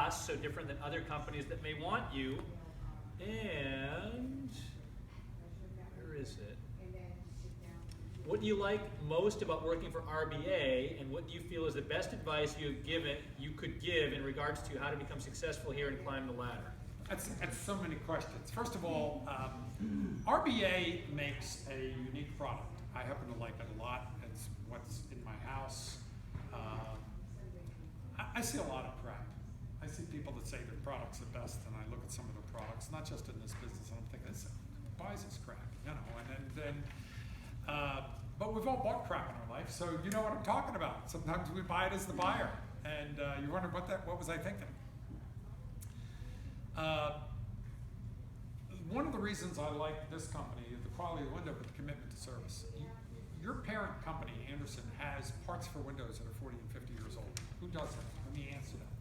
boss, so different than other companies that may want you. And where is it? What do you like most about working for RbA, and what do you feel is the best advice you could give in regards to how to become successful here and climb the ladder? That's so many questions. First of all, RbA makes a unique product. I happen to like it a lot. It's what's in my house. I see a lot of crap. I see people that say their product's the best, and I look at some of their products, not just in this business, and I'm thinking, who buys this crap? You know, and then but we've all bought crap in our life, so you know what I'm talking about. Sometimes we buy it as the buyer, and you wonder what was I thinking? One of the reasons I like this company is the quality of the window, but the commitment to service. Your parent company, Anderson, has parts for windows that are 40 and 50 years old. Who does that? Let me answer that.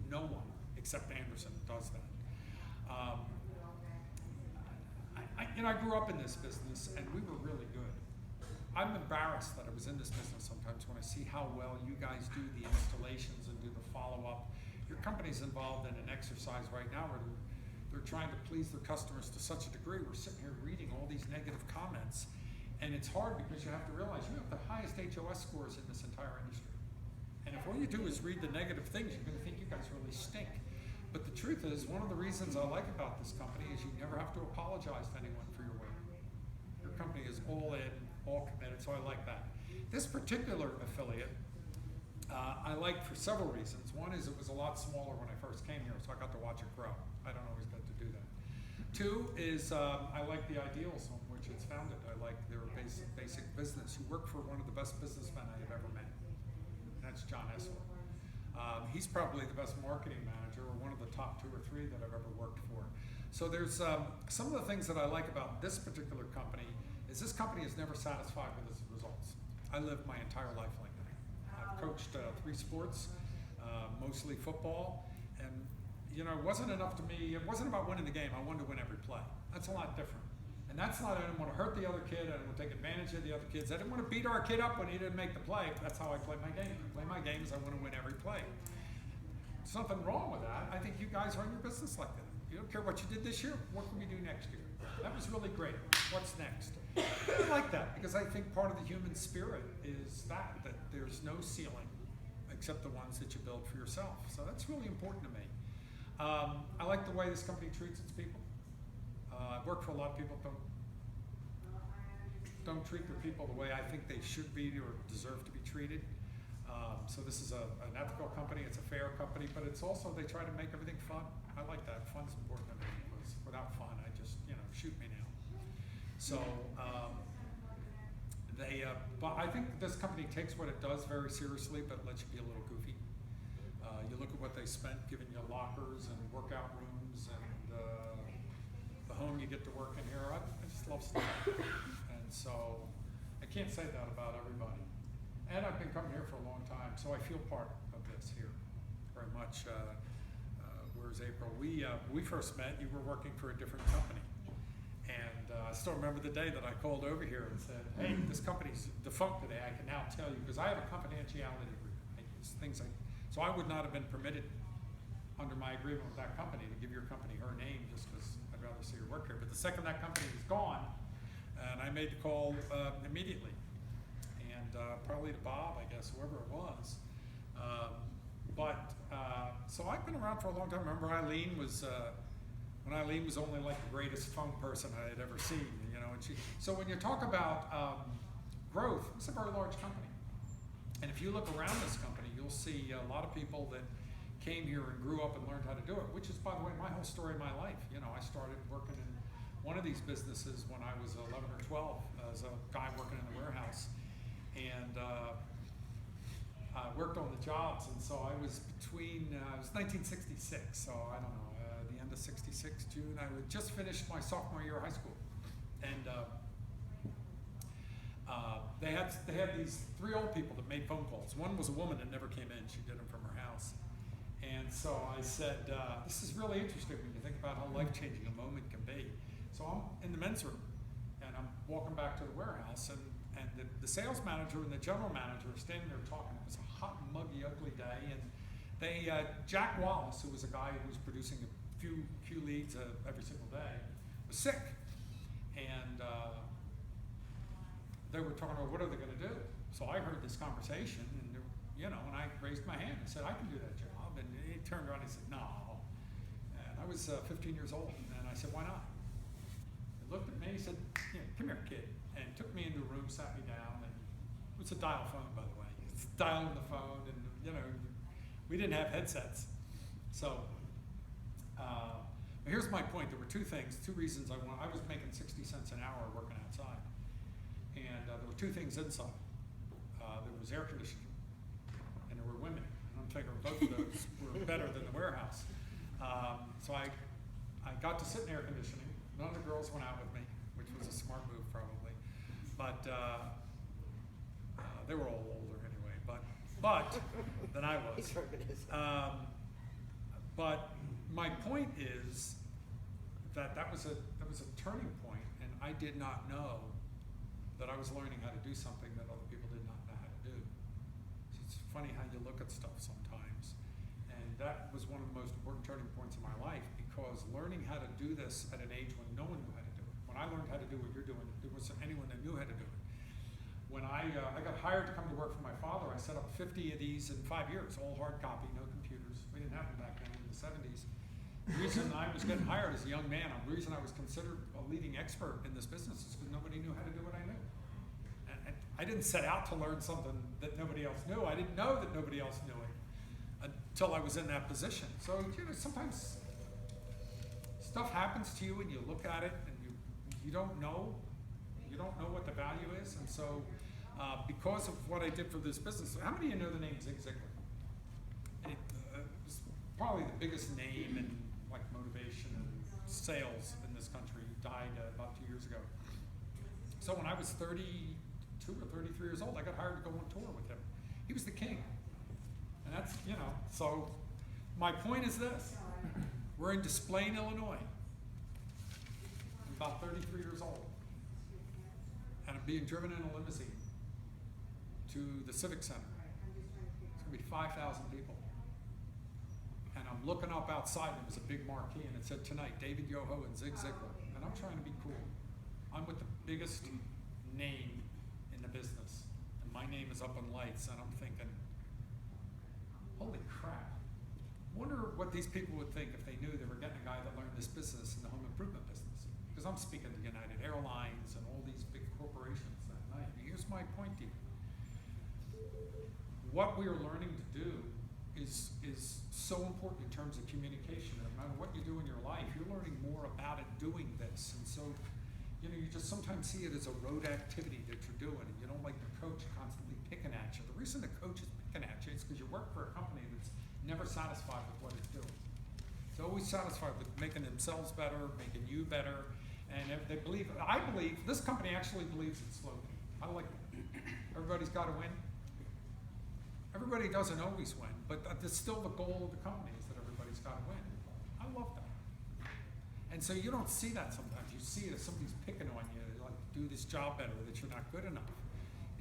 No one except Anderson does that. I grew up in this business, and we were really good. I'm embarrassed that I was in this business sometimes when I see how well you guys do the installations and do the follow-up. Your company's involved in an exercise right now where they're trying to please their customers to such a degree. We're sitting here reading all these negative comments, and it's hard because you have to realize you have the highest HOS scores in this entire industry. And if all you do is read the negative things, you're going to think you guys really stink. But the truth is, one of the reasons I like about this company is you never have to apologize to anyone for your work. Your company is all in, all committed, so I like that. This particular affiliate, I like for several reasons. One is it was a lot smaller when I first came here, so I got to watch it grow. I don't always get to do that. Two is I like the ideals on which it's founded. I like their basic business. You work for one of the best businessmen I have ever met. That's John Essler. He's probably the best marketing manager, or one of the top 2 or 3 that I've ever worked for. So there's some of the things that I like about this particular company is this company is never satisfied with its results. I lived my entire life like that. I've coached 3 sports, mostly football, and you know, it wasn't enough to me. It wasn't about winning the game. I wanted to win every play. That's a lot different. And that's not, I didn't want to hurt the other kid. I didn't want to take advantage of the other kids. I didn't want to beat our kid up when he didn't make the play. That's how I play my game. I play my games, I want to win every play. There's nothing wrong with that. I think you guys run your business like that. You don't care what you did this year. What can we do next year? That was really great. What's next? I like that because I think part of the human spirit is that there's no ceiling except the ones that you build for yourself. So that's really important to me. I like the way this company treats its people. I've worked for a lot of people that don't treat their people the way I think they should be or deserve to be treated. So this is an ethical company, it's a fair company, but it's also, they try to make everything fun. I like that. Fun's important to me because without fun, I just, shoot me now. So but I think this company takes what it does very seriously, but lets you be a little goofy. You look at what they spent giving you lockers and workout rooms and the home you get to work in here. I just love stuff. And so I can't say that about everybody. And I've been coming here for a long time, so I feel part of this here very much. Whereas April, we first met, you were working for a different company. And I still remember the day that I called over here and said, hey, this company's defunct today. I can now tell you, because I have a confidentiality agreement. So I would not have been permitted under my agreement with that company to give your company her name just because I'd rather see her work here. But the second that company was gone, and I made the call immediately. And probably to Bob, I guess, whoever it was. So I've been around for a long time. Remember Eileen was, when Eileen was only like the greatest phone person I had ever seen, and so when you talk about growth, it's a very large company. And if you look around this company, you'll see a lot of people that came here and grew up and learned how to do it, which is, by the way, my whole story of my life. I started working in one of these businesses when I was 11 or 12 as a guy working in the warehouse. And I worked on the jobs, and so I was it was 1966, so I don't know, the end of 66, June, I had just finished my sophomore year of high school. And they had these 3 old people that made phone calls. One was a woman that never came in, she did them from her house. And so I said, this is really interesting when you think about how life-changing a moment can be. So I'm in the men's room, and I'm walking back to the warehouse, and the sales manager and the general manager are standing there talking. It was a hot, muggy, ugly day, and Jack Wallace, who was a guy who was producing a few leads every single day, was sick. And they were talking about what are they going to do. So I heard this conversation, and and I raised my hand and said, I can do that job. And he turned around and he said, no. And I was 15 years old, and I said, why not? He looked at me, he said, come here, kid. And took me into a room, sat me down, and it was a dial phone, by the way. It's dialing the phone, and we didn't have headsets. So here's my point. There were two reasons I was making 60 cents an hour working outside. And there were two things inside. There was air conditioning, and there were women. And I'm figuring both of those were better than the warehouse. So I got to sit in air conditioning. None of the girls went out with me, which was a smart move probably. But they were all older anyway, but than I was. But my point is that was a turning point, and I did not know that I was learning how to do something that other people did not know how to do. So it's funny how you look at stuff sometimes, and that was one of the most important turning points in my life, because learning how to do this at an age when no one knew how to do it. When I learned how to do what you're doing, there wasn't anyone that knew how to do it. When I got hired to come to work for my father, I set up 50 of these in 5 years, all hard copy, no computers. We didn't have them back then in the 70s. The reason I was getting hired as a young man, the reason I was considered a leading expert in this business is because nobody knew how to do what I knew. And I didn't set out to learn something that nobody else knew. I didn't know that nobody else knew it until I was in that position. So, sometimes stuff happens to you and you look at it and you don't know. You don't know what the value is. And so, because of what I did for this business, how many of you know the name Zig Ziglar? It's probably the biggest name in motivation and sales in this country. He died about 2 years ago. So when I was 32 or 33 years old, I got hired to go on tour with him. He was the king. And that's, so my point is this. We're in Des Plaines, Illinois. I'm about 33 years old. And I'm being driven in a limousine to the Civic Center. It's going to be 5,000 people. And I'm looking up outside, and there was a big marquee, and it said tonight, David Yoho and Zig Ziglar. And I'm trying to be cool. I'm with the biggest name in the business. And my name is up in lights, and I'm thinking, holy crap. Wonder what these people would think if they knew they were getting a guy that learned this business in the home improvement business. Because I'm speaking to United Airlines and all these big corporations that night. And here's my point to you. What we are learning to do is so important in terms of communication. No matter what you do in your life, you're learning more about it doing this. And so, you just sometimes see it as a road activity that you're doing, and you don't like the coach constantly picking at you. The reason the coach is picking at you is because you work for a company that's never satisfied with what it's doing. It's always satisfied with making themselves better, making you better, and they believe, I believe, this company actually believes in slogan. I like it. Everybody's got to win. Everybody doesn't always win, but that's still the goal of the company, is that everybody's got to win. I love that. And so you don't see that sometimes. You see it as somebody's picking on you, like, do this job better, that you're not good enough.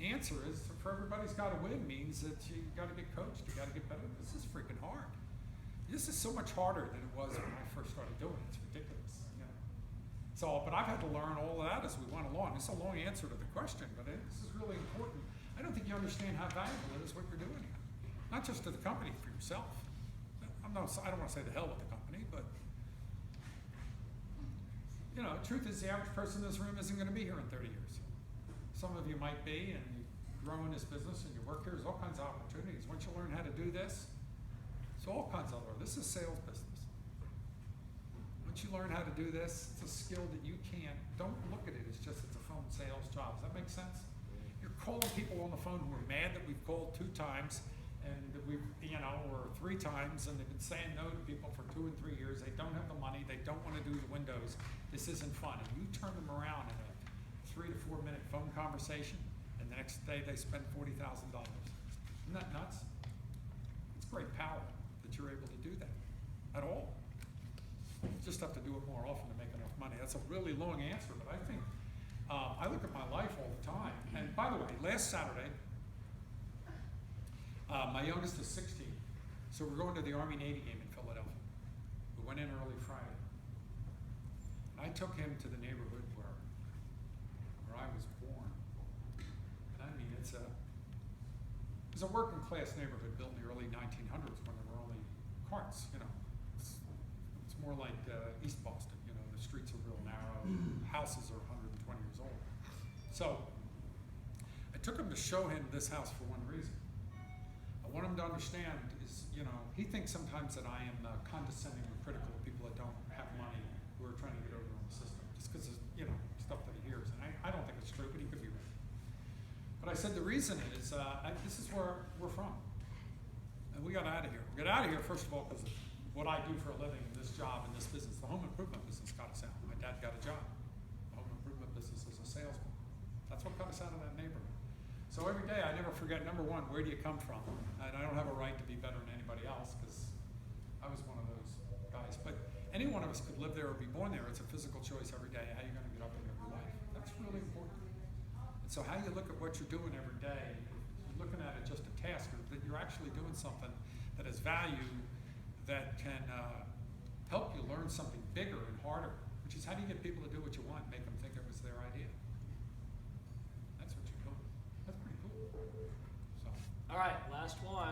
The answer is, for everybody's got to win means that you got to get coached, you got to get better. This is freaking hard. This is so much harder than it was when I first started doing it. It's ridiculous. So, but I've had to learn all of that as we went along. It's a long answer to the question, but this is really important. I don't think you understand how valuable it is what you're doing here. Not just to the company, for yourself. I don't want to say the hell with the company, but the truth is the average person in this room isn't going to be here in 30 years. Some of you might be, and you grow in this business and you work here. There's all kinds of opportunities. Once you learn how to do this, it's all kinds of other. This is sales business. Once you learn how to do this, it's a skill that you don't look at it as just it's a phone sales job. Does that make sense? You're calling people on the phone who are mad that we've called 2 times and that we've, or 3 times, and they've been saying no to people for 2 and 3 years. They don't have the money. They don't want to do the windows. This isn't fun. And you turn them around in a 3 to 4 minute phone conversation, and the next day they spend $40,000. Isn't that nuts? It's great power that you're able to do that at all. You just have to do it more often to make enough money. That's a really long answer, but I think I look at my life all the time. And by the way, last Saturday, my youngest is 16. So we're going to the Army-Navy game in Philadelphia. We went in early Friday. I took him to the neighborhood where I was born. And I mean, it's a working class neighborhood built in the early 1900s when there were only carts, you know. It's more like East Boston, you know, the streets are real narrow, houses are 120 years old. So I took him to show him this house for one reason. I want him to understand is, you know, he thinks sometimes that I am condescending or critical of people that don't have money who are trying to get over on the system, just because of, you know, stuff that he hears. And I don't think it's true, but he could be right. But I said the reason is, this is where we're from. And we got out of here. We got out of here, first of all, because of what I do for a living in this job, in this business. The home improvement business got us out. My dad got a job. The home improvement business as a salesman. That's what got us out of that neighborhood. So every day, I never forget, number one, where do you come from? And I don't have a right to be better than anybody else, because I was one of those guys. But any one of us could live there or be born there. It's a physical choice every day, how you're going to get up and live your life. That's really important. And so how you look at what you're doing every day, you're looking at it just a task, or that you're actually doing something that has value, that can help you learn something bigger and harder, which is how do you get people to do what you want, make them think it was their idea. That's what you're doing. That's pretty cool. So. All right, last one.